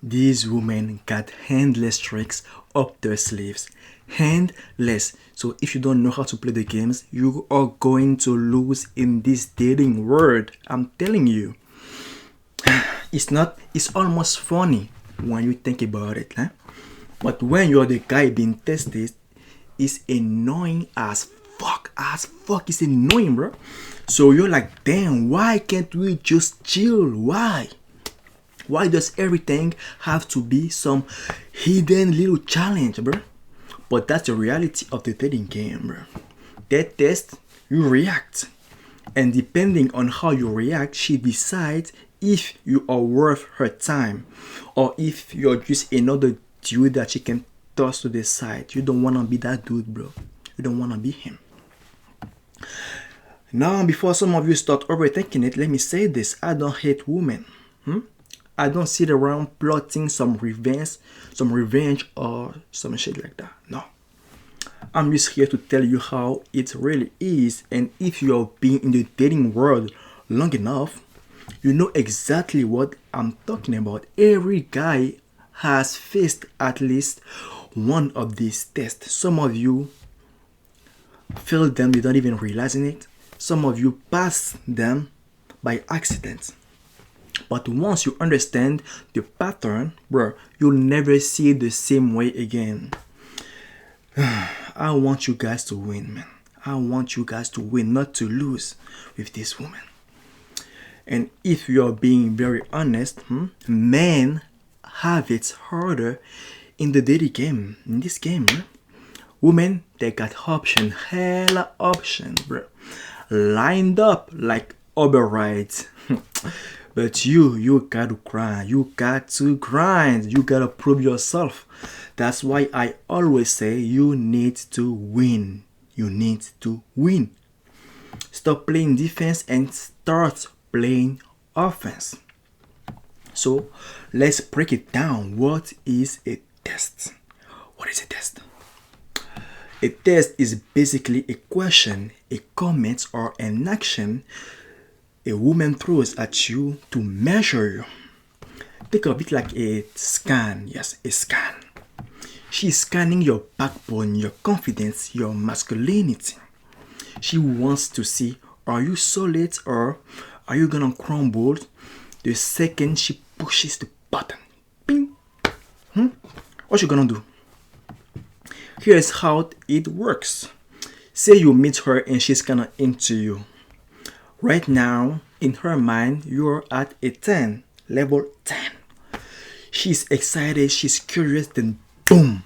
These women got handless tricks up their sleeves. Handless. So if you don't know how to play the games, you are going to lose in this dating world. I'm telling you. It's almost funny when you think about it, huh? But when you're the guy being tested, it's annoying as fuck. As fuck, it's annoying, bro. So you're like, damn, why can't we just chill? Why? Why does everything have to be some hidden little challenge, bro? But that's the reality of the dating game, bro. That test, you react. And depending on how you react, she decides if you are worth her time or if you're just another dude that she can toss to the side. You don't want to be that dude, bro. You don't want to be him. Now, before some of you start overthinking it, let me say this. I don't hate women. I don't sit around plotting some revenge or some shit like that. No. I'm just here to tell you how it really is, and if you're being in the dating world long enough, you know exactly what I'm talking about. Every guy has faced at least one of these tests. Some of you failed them without even realizing it. Some of you passed them by accident. But once you understand the pattern, bro, you'll never see it the same way again. I want you guys to win, man. I want you guys to win, not to lose with this woman. And if you're being very honest, men have it harder in the dating game. In this game, women, they got option, hella option, bro. Lined up like Uber rides. But you gotta grind. You got to grind. You gotta prove yourself. That's why I always say you need to win. You need to win. Stop playing defense and start playing offense. So let's break it down. What is a test? What is a test? A test is basically a question, a comment, or an action a woman throws at you to measure you. Think of it like a scan. Yes, a scan. She's scanning your backbone, your confidence, your masculinity. She wants to see, are you solid or are you gonna crumble the second she pushes the button? Bing. What you gonna do? Here's how it works. Say you meet her and she's kinda into you. Right now, in her mind, you're at a 10, level 10. She's excited, she's curious, then boom,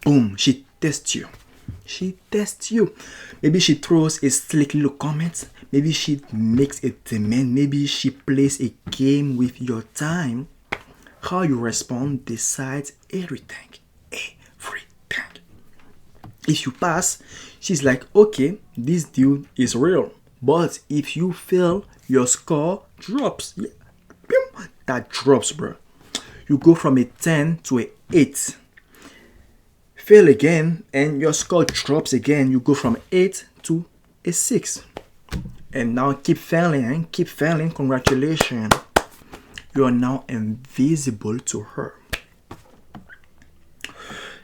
boom, she tests you. She tests you. Maybe she throws a slick little comment. Maybe she makes a demand. Maybe she plays a game with your time. How you respond decides everything. Everything. If you pass, she's like, okay, this dude is real. But if you fail, your score drops. Yeah. That drops, bro. You go from a 10 to a 8. Fail again, and your score drops again. You go from 8 to a 6. And now keep failing, keep failing. Congratulations. You are now invisible to her.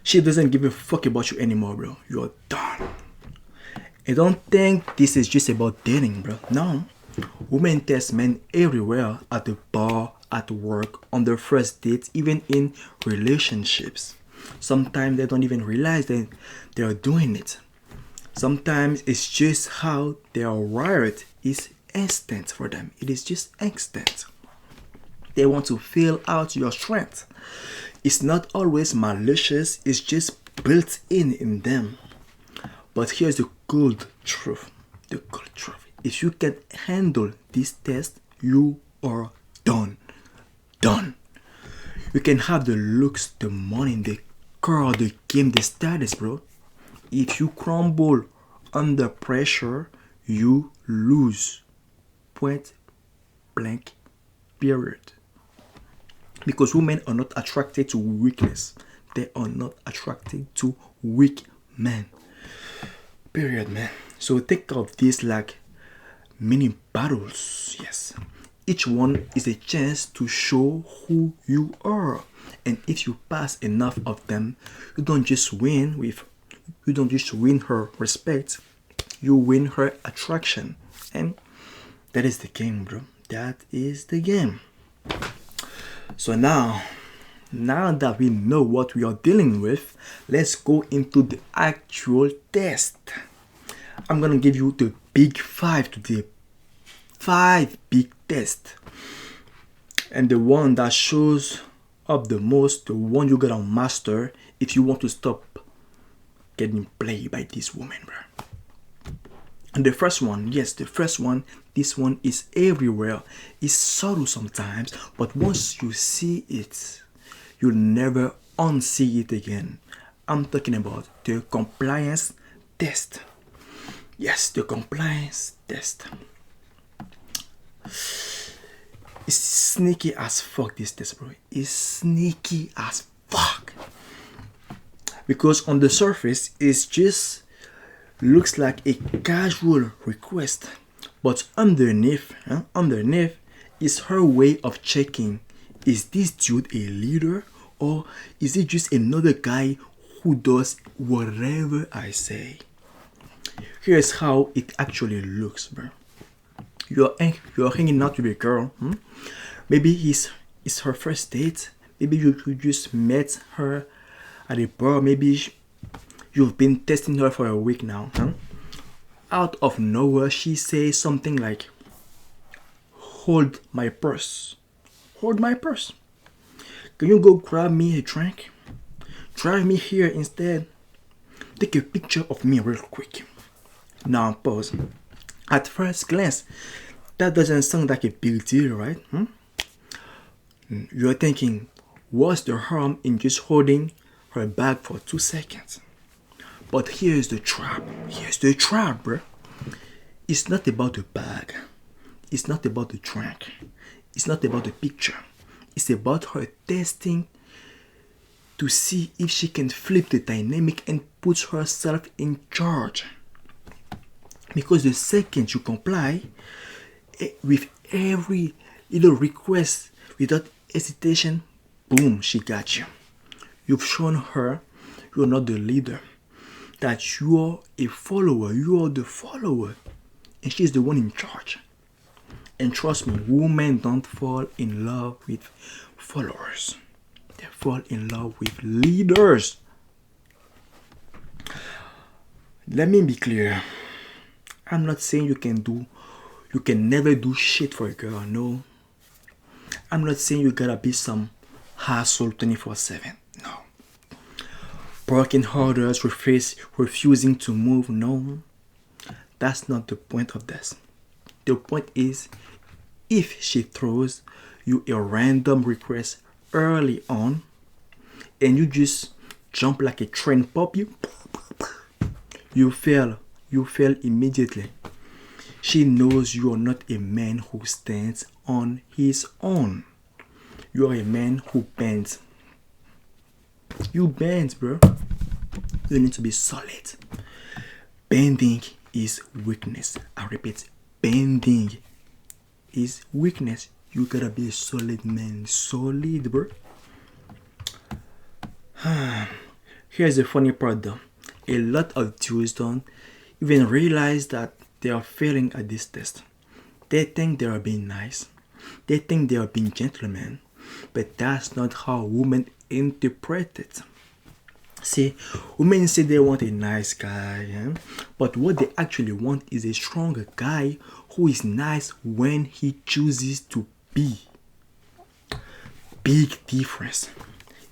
She doesn't give a fuck about you anymore, bro. You're done. I don't think this is just about dating, bro. No. Women test men everywhere, at the bar, at work, on their first dates, even in relationships. Sometimes they don't even realize that they are doing it. Sometimes it's just how they are wired. It's instant for them. It is just instant. They want to feel out your strength. It's not always malicious. It's just built in them. But here's the cold truth. The cold truth. If you can handle this test, you are done. Done. You can have the looks, the money, the car, the game, the status, bro. If you crumble under pressure, you lose. Point blank. Period. Because women are not attracted to weakness. They are not attracted to weak men. Period, man. So think of this like mini battles. Yes. Each one is a chance to show who you are. And if you pass enough of them, you don't just win her respect, you win her attraction. And that is the game, bro. That is the game. So now that we know what we are dealing with, let's go into the actual test. I'm gonna give you the big 5 today. 5 big tests. And the one that shows up the most, the one you gotta master if you want to stop getting played by this woman, bro. And the first one, yes, this one is everywhere. It's subtle sometimes, but once you see it, you'll never unsee it again. I'm talking about the compliance test. Yes, the compliance test. It's sneaky as fuck, this test, bro. It's sneaky as fuck. Because on the surface, it's just looks like a casual request, but underneath is her way of checking, is this dude a leader, or is it just another guy who does whatever I say? Here's how it actually looks, bro. You're hanging out with a girl. Maybe it's her first date. Maybe you just met her at a bar. Maybe you've been testing her for a week now. Out of nowhere, she says something like, "Hold my purse. Hold my purse. Can you go grab me a drink? Drive me here instead. Take a picture of me real quick." Now pause. At first glance, that doesn't sound like a big deal, right? You're thinking, what's the harm in just holding her bag for 2 seconds? But here's the trap. Here's the trap, bro. It's not about the bag. It's not about the drink. It's not about the picture. It's about her testing to see if she can flip the dynamic and put herself in charge. Because the second you comply with every little request without hesitation, boom, she got you. You've shown her you're not the leader, that you're a follower, you're the follower, and she's the one in charge. And trust me, women don't fall in love with followers. They fall in love with leaders. Let me be clear. I'm not saying you can never do shit for a girl, no. I'm not saying you gotta be some hassle 24/7, no. Broken hearted, refusing to move, no. That's not the point of this. The point is, if she throws you a random request early on and you just jump like a trained puppy, you fail immediately. She knows you are not a man who stands on his own. You are a man who bends. You bend, bro. You need to be solid. Bending is weakness. I repeat, bending is weakness. You gotta be a solid man. Solid, bro. Here's the funny part though. A lot of dudes don't even realize that they are failing at this test. They think they are being nice. They think they are being gentlemen. But that's not how women interpret it. See, women say they want a nice guy, but what they actually want is a stronger guy who is nice when he chooses to be. Big difference.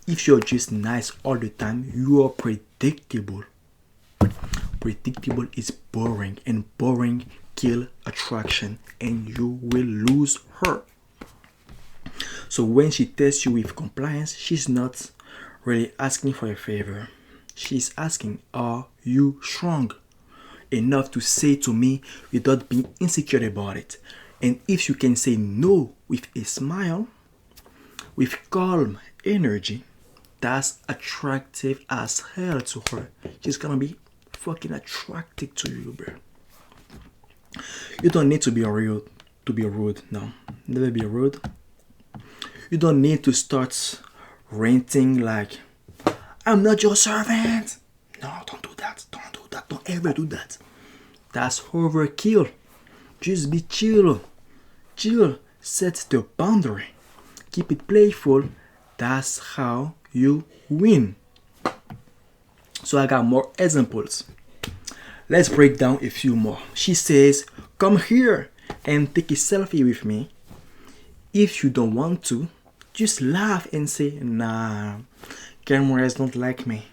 If you're just nice all the time, you are predictable. Predictable is boring, and boring kill attraction, and you will lose her. So when she tests you with compliance, she's not really asking for a favor. She's asking, are you strong enough to say to me without being insecure about it? And if you can say no with a smile, with calm energy, that's attractive as hell to her. She's gonna be fucking attracted to you, bro. You don't need to be rude. No, never be rude. You don't need to start ranting like, I'm not your servant. No, don't do that. Don't do that. Don't ever do that. That's overkill. Just be chill. Chill. Set the boundary. Keep it playful. That's how you win. So I got more examples. Let's break down a few more. She says, come here and take a selfie with me. If you don't want to, just laugh and say, nah, cameras don't like me.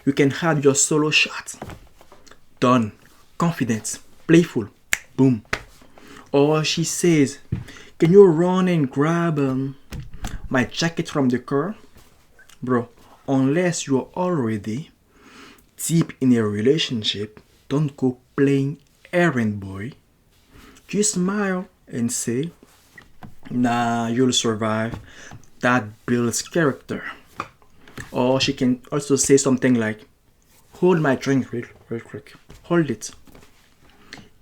You can have your solo shot. Done. Confident. Playful. Boom. Or she says, can you run and grab my jacket from the car? Bro, unless you're already deep in a relationship, don't go playing errand boy. Just smile and say, nah, you'll survive. That builds character. Or she can also say something like, hold my drink real quick. Hold it.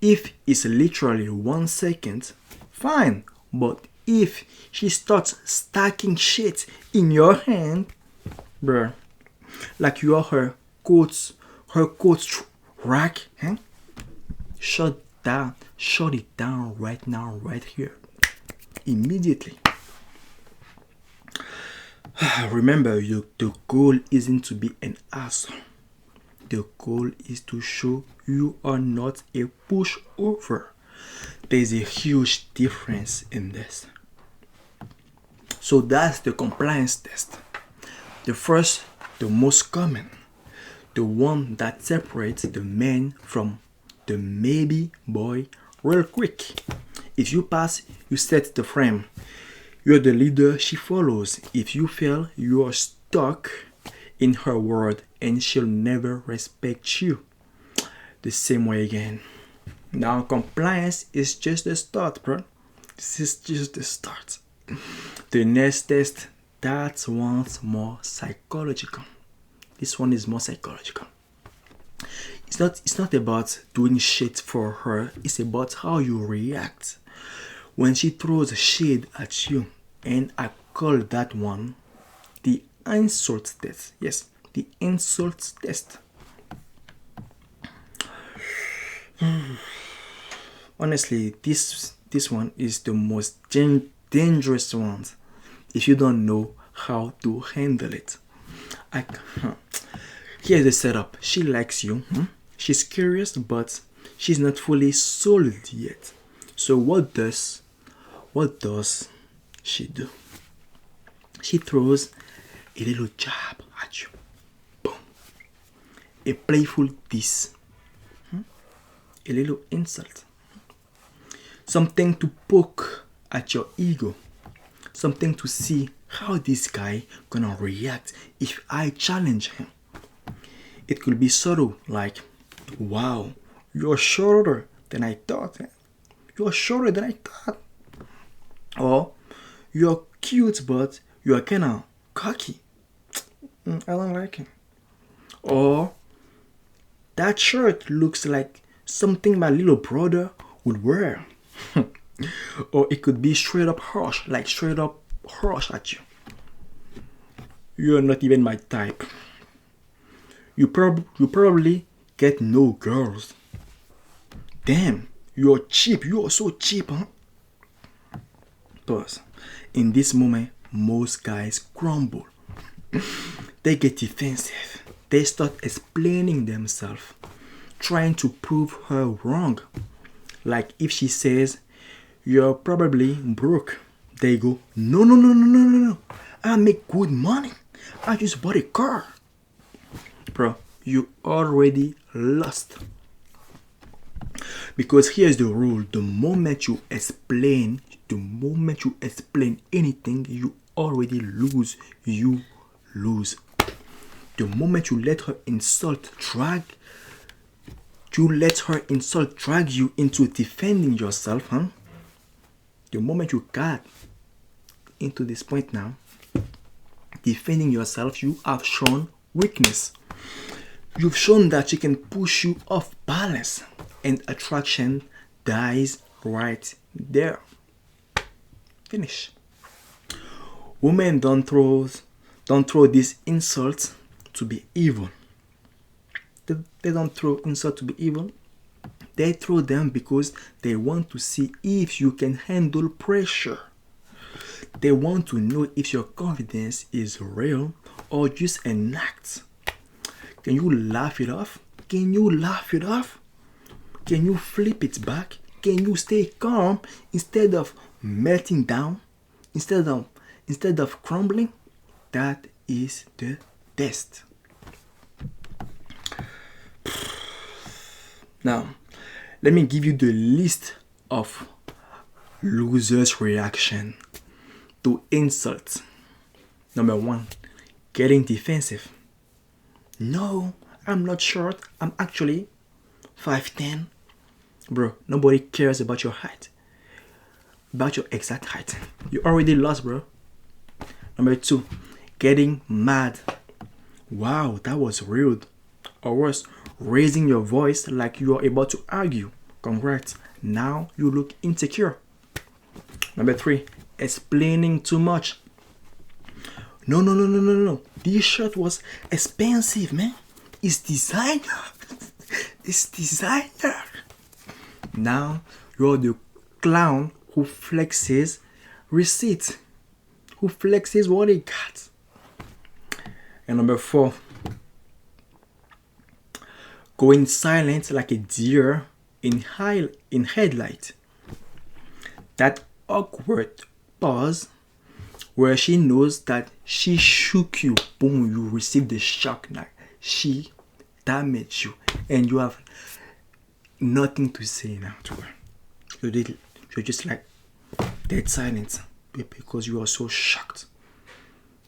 If it's literally 1 second, fine. But if she starts stacking shit in your hand, bruh, like you are her coats rack, huh? Shut it down right now, right here, immediately. Remember, the goal isn't to be an asshole. The goal is to show you are not a pushover. There's a huge difference in this. So that's the compliance test. The first, the most common, the one that separates the man from the maybe boy real quick. If you pass, you set the frame. You're the leader she follows. If you fail, you are stuck in her world and she'll never respect you. The same way again. Now compliance is just the start, bro. This is just the start. The next test, that one's more psychological. This one is more psychological. It's not about doing shit for her. It's about how you react when she throws shade at you. And I call that one the insult test. Yes, the insult test. Honestly, this one is the most dangerous one if you don't know how to handle it. Here's the setup. She likes you. She's curious, but she's not fully sold yet. So what does she do? She throws a little jab at you. Boom. A playful diss. A little insult. Something to poke at your ego. Something to see how this guy gonna react if I challenge him. It could be subtle, like, wow, you're shorter than I thought. You're shorter than I thought. Or, you're cute, but you're kinda cocky. I don't like it. Or, that shirt looks like something my little brother would wear. Or it could be straight up harsh at you. You're not even my type. You probably get no girls. Damn, you're cheap. You are so cheap, huh? But in this moment, most guys crumble. They get defensive. They start explaining themselves, trying to prove her wrong. Like if she says, you're probably broke, they go, no. I make good money. I just bought a car. Bro, you already lost. Because here's the rule. The moment you explain anything, you already lose. You lose. The moment you let her insult drag you into defending yourself, huh? The moment you got into this point now, defending yourself, you have shown weakness. You've shown that she can push you off balance, and attraction dies right there. Finish. Women don't throw don't throw these insults to be evil. They don't throw insults to be evil. They throw them because they want to see if you can handle pressure. They want to know if your confidence is real or just an act. Can you laugh it off? Can you laugh it off? Can you flip it back? Can you stay calm instead of melting down? Instead of crumbling? That is the test. Now, let me give you the list of losers' reaction to insults. Number 1, getting defensive. No, I'm not short. I'm actually 5'10". Bro, nobody cares about your height. About your exact height. You already lost, bro. Number 2, getting mad. Wow, that was rude. Or worse, raising your voice like you are about to argue. Congrats. Now you look insecure. Number 3, explaining too much. No. This shirt was expensive, man. It's designer. It's designer. Now you're the clown who flexes receipts. Who flexes what he got. And number 4, going silent like a deer in headlight. That awkward pause where she knows that she shook you. Boom, you received the shock. Now she damaged you and you have nothing to say now to her. You're just like dead silent because you are so shocked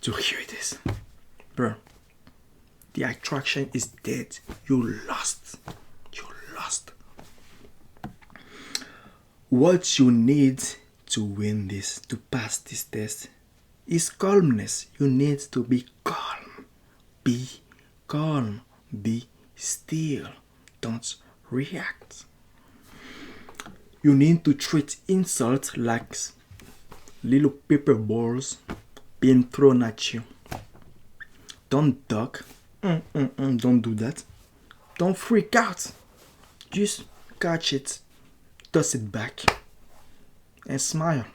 to hear this. Bro, the attraction is dead. You lost. What you need to win this, to pass this test, is calmness. You need to be calm. Be calm. Be still. Don't react. You need to treat insults like little paper balls being thrown at you. Don't duck. Don't do that. Don't freak out. Just catch it, toss it back, and smile.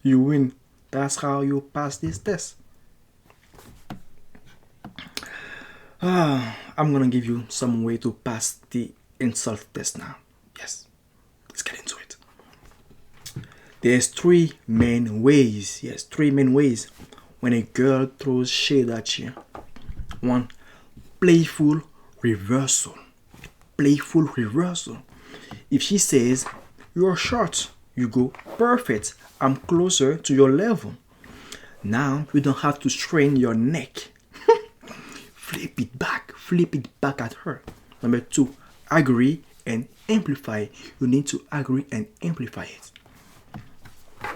You win. That's how you pass this test. I'm gonna give you some way to pass the insult test now. Yes, let's get into it. There's 3 main ways. Yes, 3 main ways when a girl throws shade at you. 1, playful reversal. Playful reversal. If she says, "You're short," you go, "Perfect, I'm closer to your level." Now you don't have to strain your neck. Flip it back at her. Number 2, agree and amplify. You need to agree and amplify it.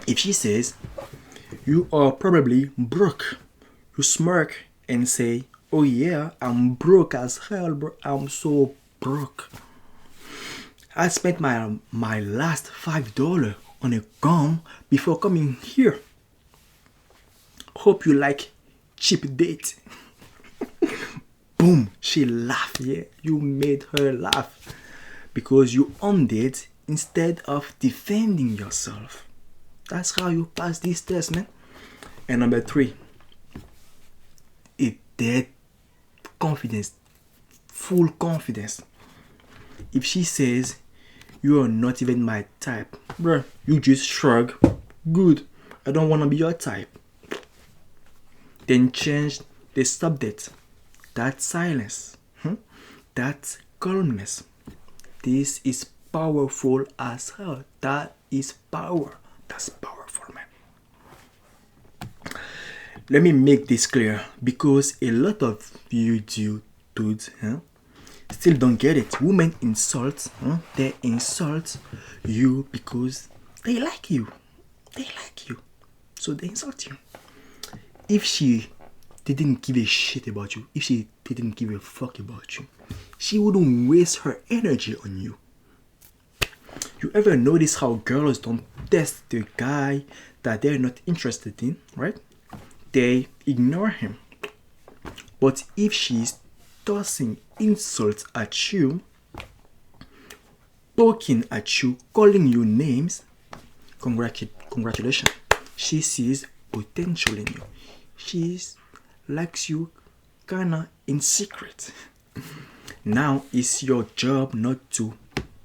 If she says, "You are probably broke," you smirk and say, "Oh yeah, I'm broke as hell, bro. I'm so broke. I spent my last $5 on a gum before coming here. Hope you like cheap date." Boom, she laughed. Yeah, you made her laugh because you owned it instead of defending yourself. That's how you pass this test, man. And number 3, a dead confidence, full confidence. If she says, "You are not even my type," bruh, you just shrug. "Good, I don't want to be your type." Then change the subject. That silence, that calmness. This is powerful as hell. That is power. That's powerful, man. Let me make this clear because a lot of you dudes still don't get it. Women insult, they insult you because they like you. So they insult you. If she didn't give a shit about you, if she didn't give a fuck about you, she wouldn't waste her energy on you. You ever notice how girls don't test the guy that they're not interested in, right? They ignore him. But if she's tossing insults at you, poking at you, calling you names, congratulations. She sees potential in you. She likes you kinda in secret. Now it's your job not to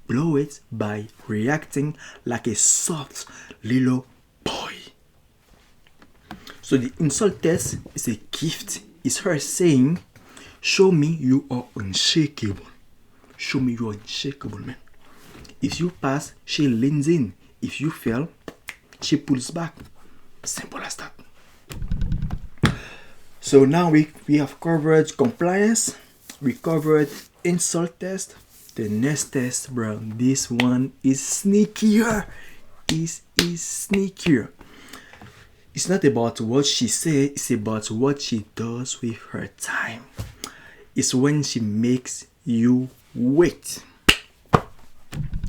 blow it by reacting like a soft little boy. So the insult test is a gift. It's her saying, show me you are unshakable. Show me you are unshakable, man. If you pass, she leans in. If you fail, she pulls back. Simple as that. So now we have covered compliance. We covered insult test. The next test, bro, this one is sneakier. Is sneakier. It's not about what she says, it's about what she does with her time. It's when she makes you wait.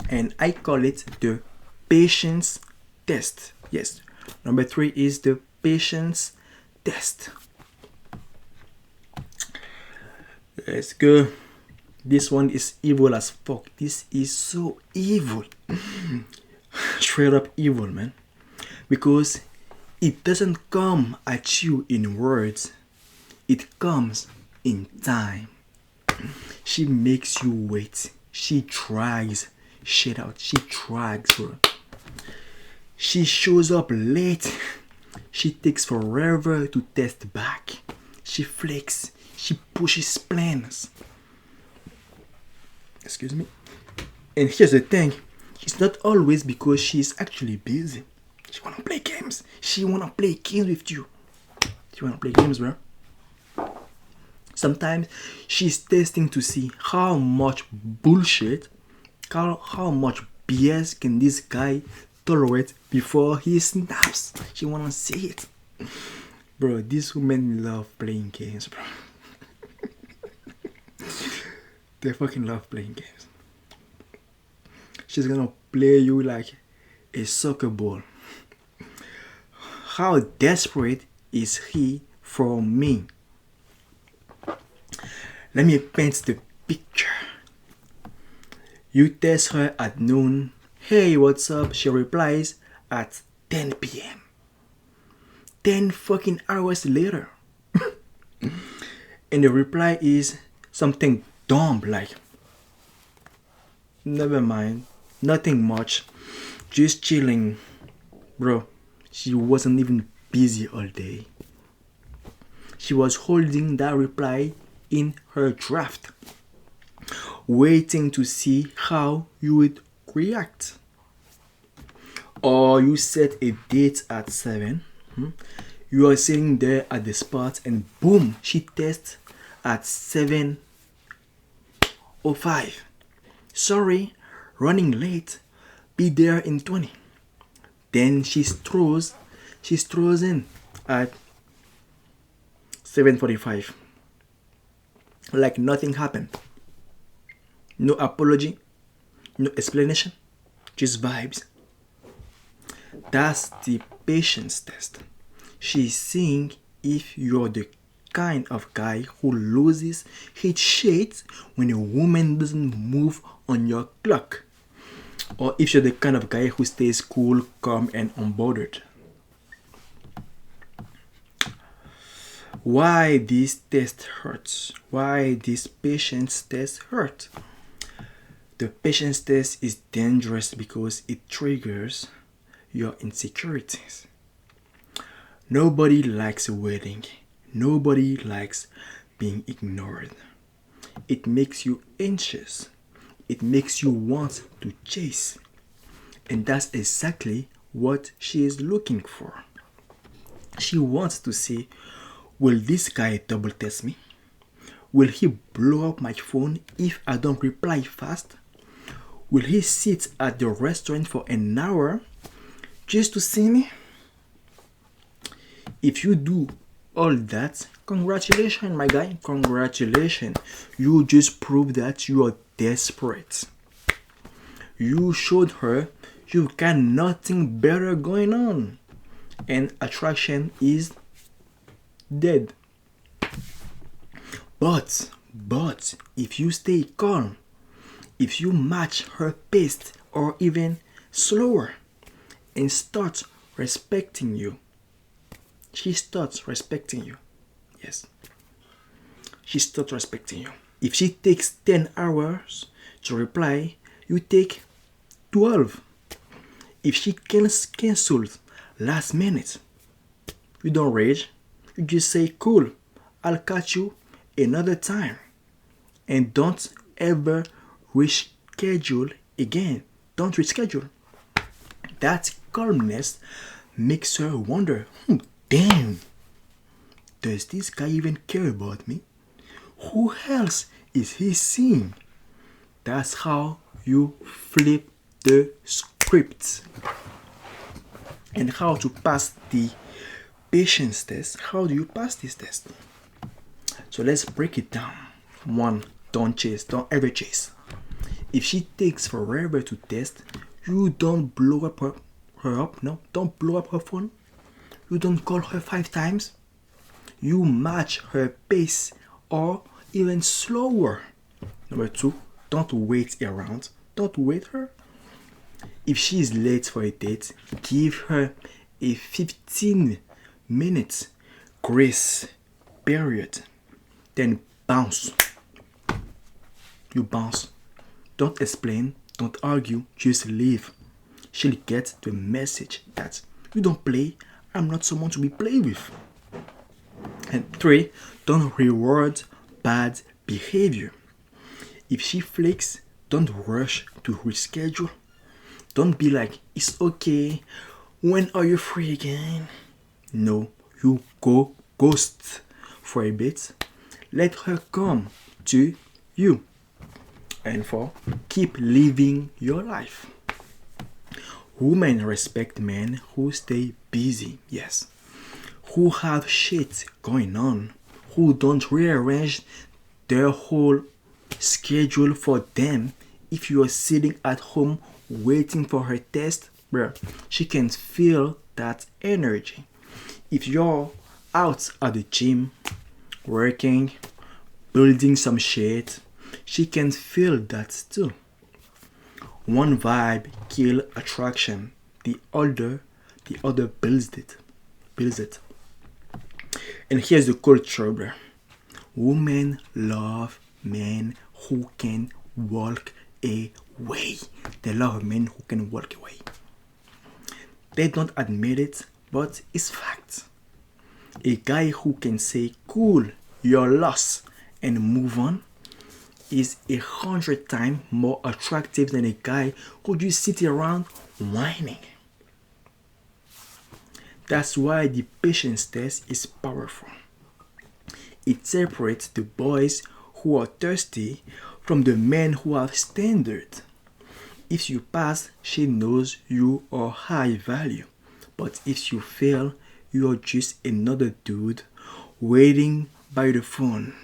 And I call it the patience test. Yes. Number 3 is the patience test. Let's go. This one is evil as fuck. This is so evil. Straight up evil, man. Because it doesn't come at you in words. It comes in time. She makes you wait. She drags shit out. She drags, bro. She shows up late. She takes forever to test back. She flakes. She pushes plans. Excuse me. And here's the thing. It's not always because she's actually busy. She wanna play games. She wanna play games with you. She wanna play games, bro. Sometimes she's testing to see how much bullshit, how much BS can this guy tolerate before he snaps. She wanna see it. Bro, these women love playing games, bro. They fucking love playing games. She's gonna play you like a soccer ball. How desperate is he for me? Let me paint the picture. You text her at noon. Hey, what's up? She replies at 10 p.m. 10 fucking hours later. And the reply is something dumb like, never mind, nothing much, just chilling. Bro, she wasn't even busy all day. She was holding that reply in her draft, waiting to see how you would react. Or you set a date at 7. You are sitting there at the spot and boom, she texts at 7:05. Sorry, running late. Be there in 20. Then she strolls in at 7:45. Like nothing happened. No apology, no explanation, just vibes. That's the patience test. She's seeing if you're the kind of guy who loses his shit when a woman doesn't move on your clock. Or if you're the kind of guy who stays cool, calm, and unbothered. Why this test hurts? Why this patience test hurts? The patience test is dangerous because it triggers your insecurities. Nobody likes waiting. Nobody likes being ignored. It makes you anxious. It makes you want to chase. And that's exactly what she is looking for. She wants to see, will this guy double test me? Will he blow up my phone if I don't reply fast? Will he sit at the restaurant for an hour just to see me? If you do all that, congratulations, my guy. Congratulations. You just proved that you are desperate. You showed her you've got nothing better going on. And attraction is dead. But if you stay calm, if you match her pace or even slower and start respecting you, she starts respecting you. Yes. She starts respecting you. If she takes 10 hours to reply, you take 12. If she cancels last minute, you don't rage. You just say, cool, I'll catch you another time. And don't ever reschedule again. Don't reschedule. That calmness makes her wonder, damn, does this guy even care about me? Who else is he seeing? That's how you flip the script. And how to pass the patience test. How do you pass this test? So let's break it down. 1. Don't chase. Don't ever chase. If she takes forever to test, you don't blow up her up. No, don't blow up her phone. You don't call her 5 times. You match her pace or even slower. Number 2, don't wait around. Don't wait her. If she is late for a date, give her a 15 minutes grace period. Then bounce. You bounce. Don't explain. Don't argue. Just leave. She'll get the message that you don't play. I'm not someone to be played with. And 3, don't reward bad behavior. If she flakes, don't rush to reschedule. Don't be like, it's okay. When are you free again? No, you go ghost for a bit. Let her come to you. And 4, keep living your life. Women respect men who stay busy, yes. Who have shit going on. Who don't rearrange their whole schedule for them. If you are sitting at home waiting for her test, bruh, she can feel that energy. If you're out at the gym, working, building some shit, she can feel that too. One vibe kills attraction. The other builds it. And here's the culture, bruh. Women love men who can walk away. They love men who can walk away. They don't admit it, but it's fact. A guy who can say, cool, you're lost, and move on is 100 times more attractive than a guy who just sit around whining. That's why the patience test is powerful. It separates the boys who are thirsty from the men who have standard. If you pass, she knows you are high value. But if you fail, you are just another dude waiting by the phone.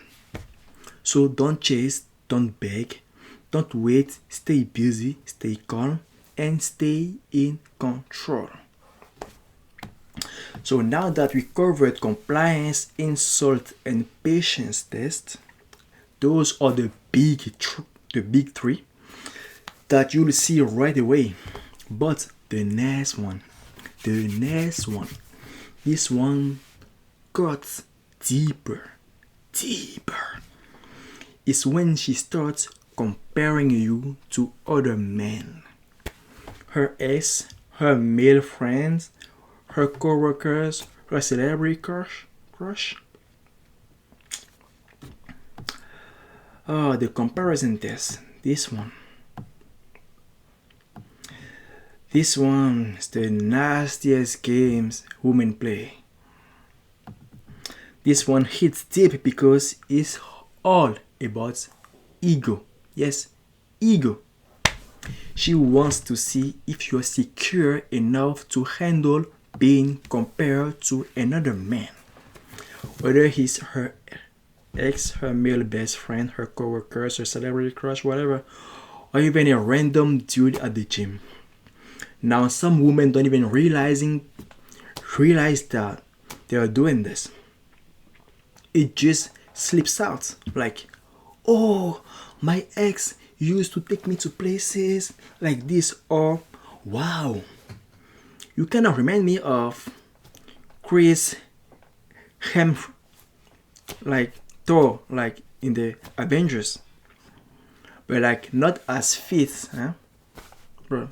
So don't chase, don't beg, don't wait, stay busy, stay calm, and stay in control. So now that we covered compliance, insult, and patience test, those are the big 3 that you'll see right away. But the next one, this one cuts deeper. It's when she starts comparing you to other men. Her ex, her male friends, her co-workers, her celebrity crush. Oh, the comparison test. This one is the nastiest games women play. This one hits deep because it's all about ego. Yes, ego. She wants to see if you're secure enough to handle being compared to another man. Whether he's her ex, her male best friend, her co-workers, her celebrity crush, whatever, or even a random dude at the gym. Now some women don't even realize that they are doing this. It just slips out. Like, oh, my ex used to take me to places like this, or wow, you kind of remind me of Chris Hemsworth, like Thor, like in the Avengers, but like not as fit, huh? Bro,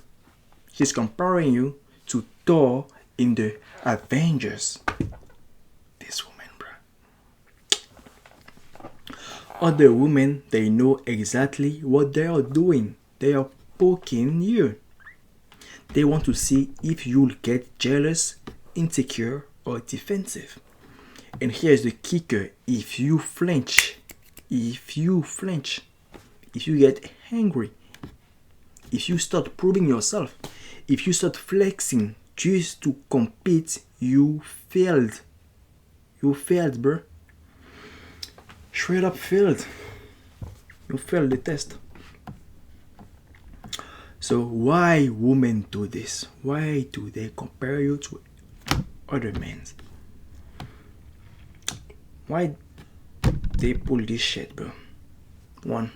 she's comparing you to Thor in the Avengers. This woman, bro. Other women, they know exactly what they are doing. They are poking you. They want to see if you'll get jealous, insecure, or defensive. And here's the kicker: if you flinch, if you get angry, if you start proving yourself, if you start flexing just to compete, you failed. You failed, bro. Straight up failed. You failed the test. So why women do this? Why do they compare you to other men? Why they pull this shit, bro? One,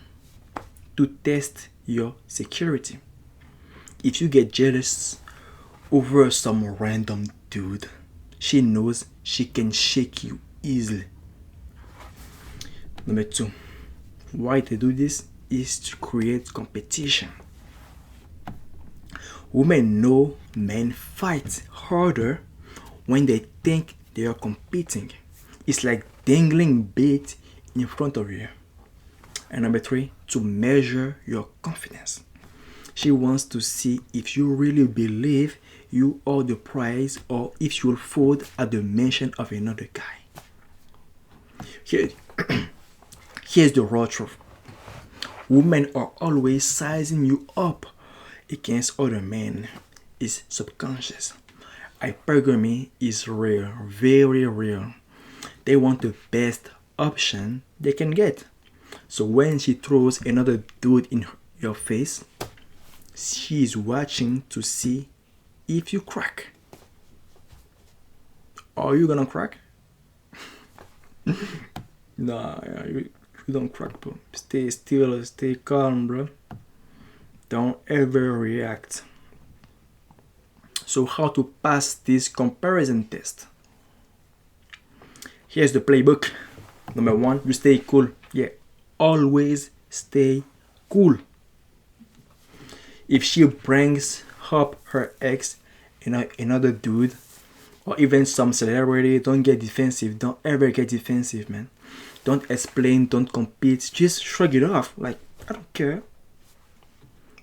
to test your security. If you get jealous over some random dude, she knows she can shake you easily. Number two, why they do this is to create competition. Women know men fight harder when they think they are competing. It's like dangling bait in front of you. And number three, to measure your confidence. She wants to see if you really believe you are the prize or if you'll fold at the mention of another guy. Here's the raw truth. Women are always sizing you up against other men. It's subconscious. Hypergamy is real, very real. They want the best option they can get. So when she throws another dude in your face, she's watching to see if you crack. Are you gonna crack? Nah, you don't crack, bro. Stay still, stay calm, bro. Don't ever react. So how to pass this comparison test? Here's the playbook. Number one, you stay cool. Yeah, always stay cool. If she brings up her ex, another dude, or even some celebrity, don't get defensive. Don't ever get defensive, man. Don't explain, don't compete. Just shrug it off. Like, I don't care.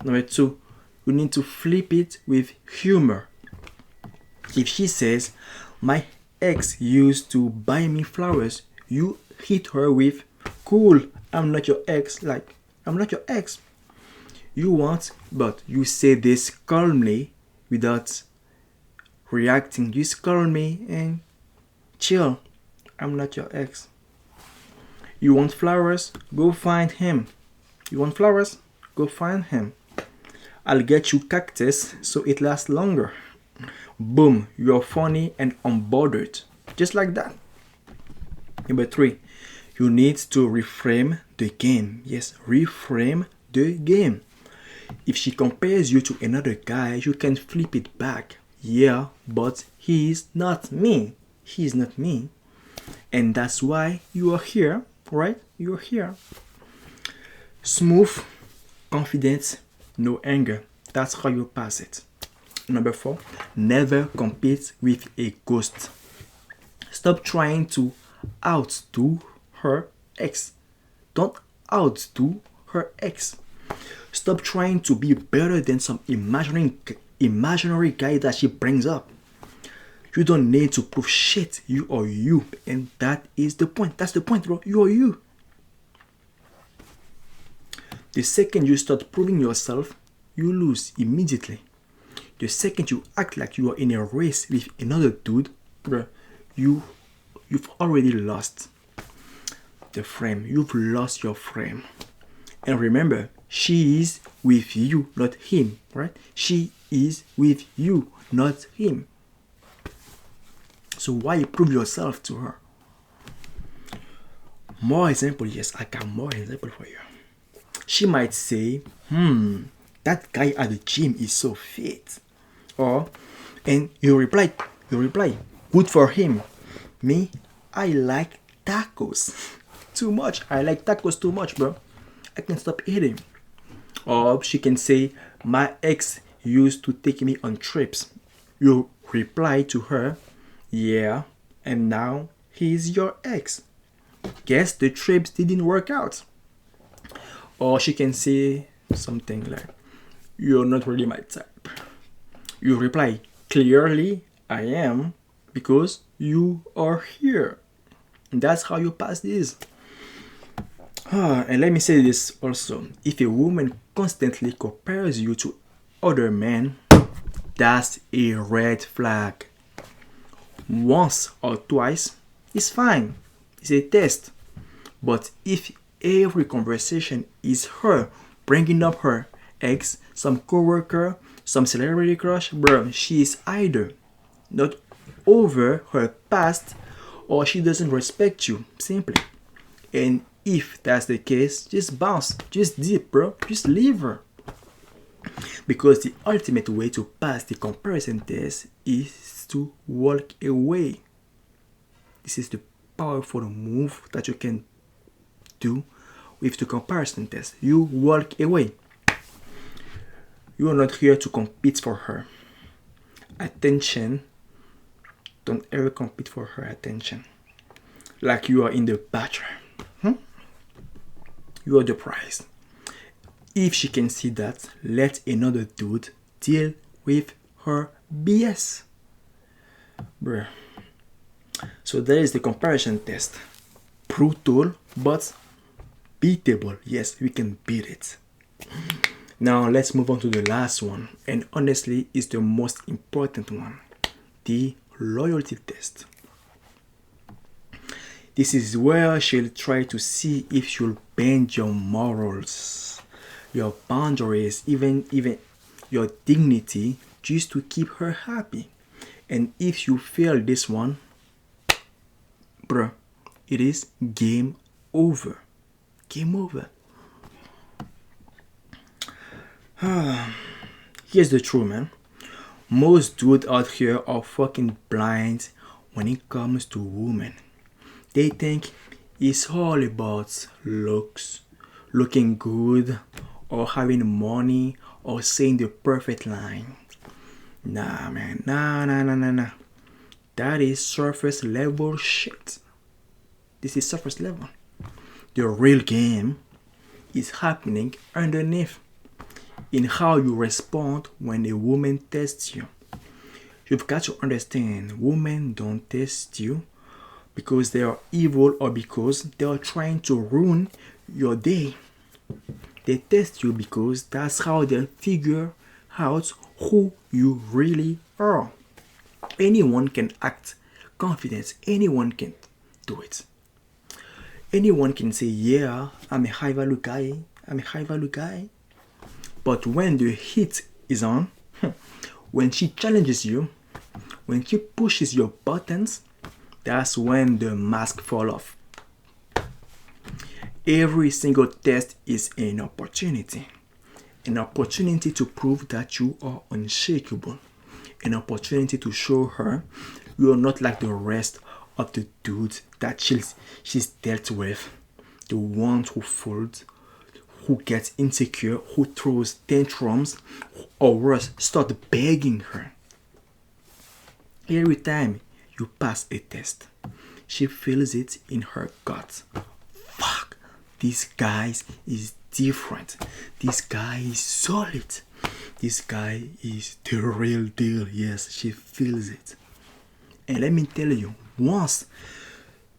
Number two, you need to flip it with humor. If she says, my ex used to buy me flowers, you hit her with, cool, I'm not your ex. Like, I'm not your ex. You want, but you say this calmly without reacting. Just calmly and chill. I'm not your ex. You want flowers? Go find him. You want flowers? Go find him. I'll get you cactus so it lasts longer. Boom, you're funny and unbothered. Just like that. Number three, you need to reframe the game. Yes, reframe the game. If she compares you to another guy, you can flip it back. Yeah, but he's not me. He's not me. And that's why you are here, right? You're here. Smooth, confidence, no anger. That's how you pass it. Number four, never compete with a ghost. Stop trying to outdo her ex. Don't outdo her ex. Stop trying to be better than some imaginary guy that she brings up. You don't need to prove shit. You are you. And that is the point. That's the point, bro. You are you. The second you start proving yourself, you lose immediately. The second you act like you are in a race with another dude, bro, you've already lost the frame. You've lost your frame. And remember, she is with you, not him, right? She is with you, not him. So why prove yourself to her? More example, yes, I got more example for you. She might say, that guy at the gym is so fit. Or, and you reply, good for him. Me, I like tacos too much. I like tacos too much, bro. I can't stop eating. Or she can say, my ex used to take me on trips. You reply to her, yeah, and now he's your ex. Guess the trips didn't work out. Or she can say something like, you're not really my type. You reply, clearly I am, because you are here. And that's how you pass this. And let me say this also. If a woman constantly compares you to other men, that's a red flag. Once or twice is fine. It's a test. But if every conversation is her bringing up her ex, some coworker, some celebrity crush, bro, she is either not over her past or she doesn't respect you, simply. And if that's the case, just bounce, just dip, bro, just leave her. Because the ultimate way to pass the comparison test is to walk away. This is the powerful move that you can do with the comparison test. You walk away. You are not here to compete for her attention. Don't ever compete for her attention. Like you are in the battle. You are the prize. If she can see that, let another dude deal with her BS. Bruh. So there is the comparison test. Brutal, but beatable. Yes, we can beat it. Now let's move on to the last one. And honestly, it's the most important one. The loyalty test. This is where she'll try to see if you'll bend your morals, your boundaries, even your dignity, just to keep her happy. And if you fail this one, bruh, it is game over. Game over. Here's the truth, man. Most dudes out here are fucking blind when it comes to women. They think it's all about looks, looking good, or having money, or saying the perfect line. Nah, man. Nah. That is surface level shit. This is surface level. The real game is happening underneath in how you respond when a woman tests you. You've got to understand, women don't test you because they are evil or because they are trying to ruin your day. They test you because that's how they figure out who you really are. Anyone can act confident. Anyone can do it. Anyone can say, yeah, I'm a high value guy. But when the heat is on, when she challenges you, when she pushes your buttons, that's when the mask falls off. Every single test is an opportunity. An opportunity to prove that you are unshakable. An opportunity to show her you are not like the rest of the dudes that she's dealt with. The ones who fold, who gets insecure, who throws tantrums, or worse, start begging her. Every time you pass a test, she feels it in her gut. Fuck, this guy is different. This guy is solid. This guy is the real deal. Yes, she feels it. And let me tell you, once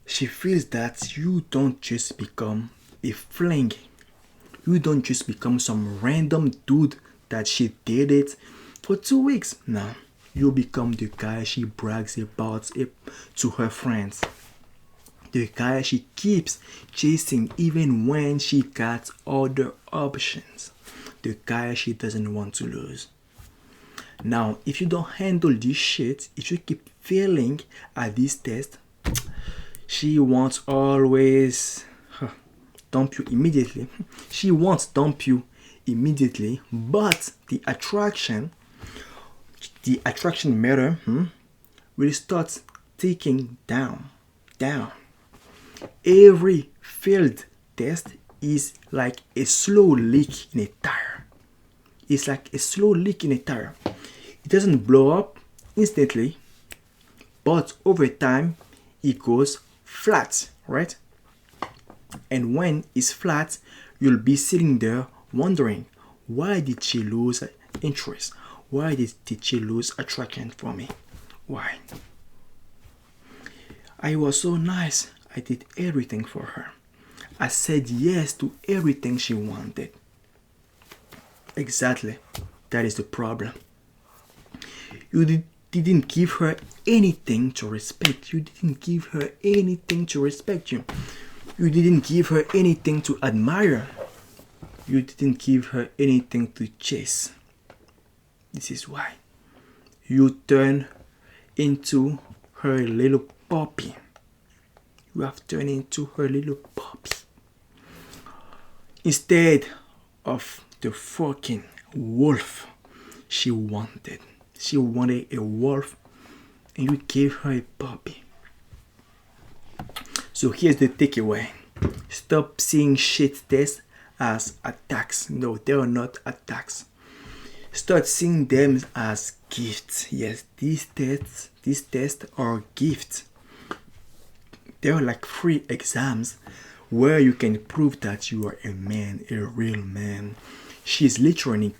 she feels that, you don't just become a fling. You don't just become some random dude that she dated for 2 weeks. No, you become the guy she brags about it to her friends. The guy she keeps chasing even when she got other options. The guy she doesn't want to lose. Now, if you don't handle this shit, if you keep failing at this test, she won't always dump you immediately. She won't dump you immediately, but the attraction meter will start ticking down. Every failed test is like a slow leak in a tire. It's like a slow leak in a tire. It doesn't blow up instantly, but over time it goes flat, right? And when it's flat, you'll be sitting there wondering, why did she lose interest? Why did she lose attraction for me? Why? I was so nice. I did everything for her. I said yes to everything she wanted. Exactly. That is the problem. You didn't give her anything to respect. You didn't give her anything to respect you. You didn't give her anything to admire. You didn't give her anything to chase. This is why. You turn into her little puppy. You have turned into her little puppy. Instead of the fucking wolf she wanted. She wanted a wolf and you gave her a puppy. So here's the takeaway. Stop seeing shit tests as attacks. No, they are not attacks. Start seeing them as gifts. Yes, these tests are gifts. They are like free exams where you can prove that you are a man, a real man. She's literally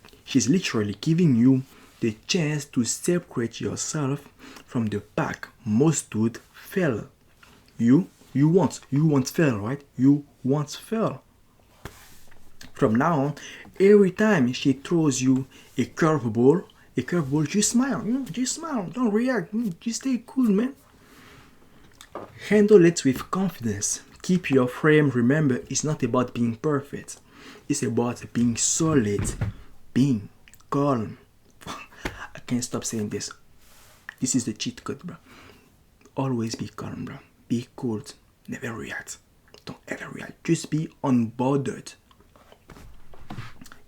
giving you the chance to separate yourself from the pack. Most dudes fail. You won't fail, right? You won't fail. From now on, every time she throws you a curveball, just smile. Just smile. Don't react. Just stay cool, man. Handle it with confidence. Keep your frame. Remember, it's not about being perfect. It's about being solid, being calm. I can't stop saying this. This is the cheat code, bro. Always be calm, bro. Be cool. Never react. Don't ever react. Just be unbothered.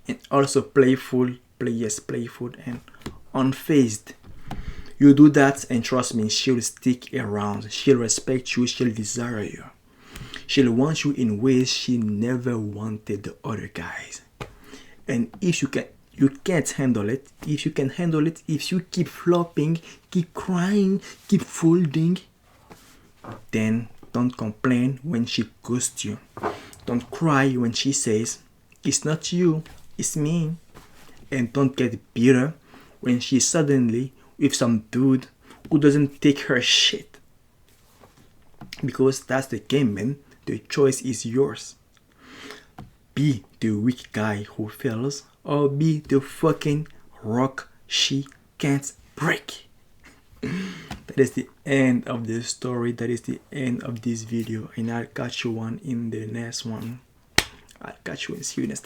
And also playful and unfazed. You do that and trust me, she'll stick around. She'll respect you. She'll desire you. She'll want you in ways she never wanted the other guys. And if you can't handle it, if you can handle it, if you keep flopping, keep crying, keep folding, then don't complain when she ghosts you. Don't cry when she says, it's not you, it's me. And don't get bitter when she's suddenly with some dude who doesn't take her shit. Because that's the game, man. The choice is yours. Be the weak guy who fails, or be the fucking rock she can't break. That is the end of the story. That is the end of this video. And I'll catch you one in the next one. I'll catch you and see you next time.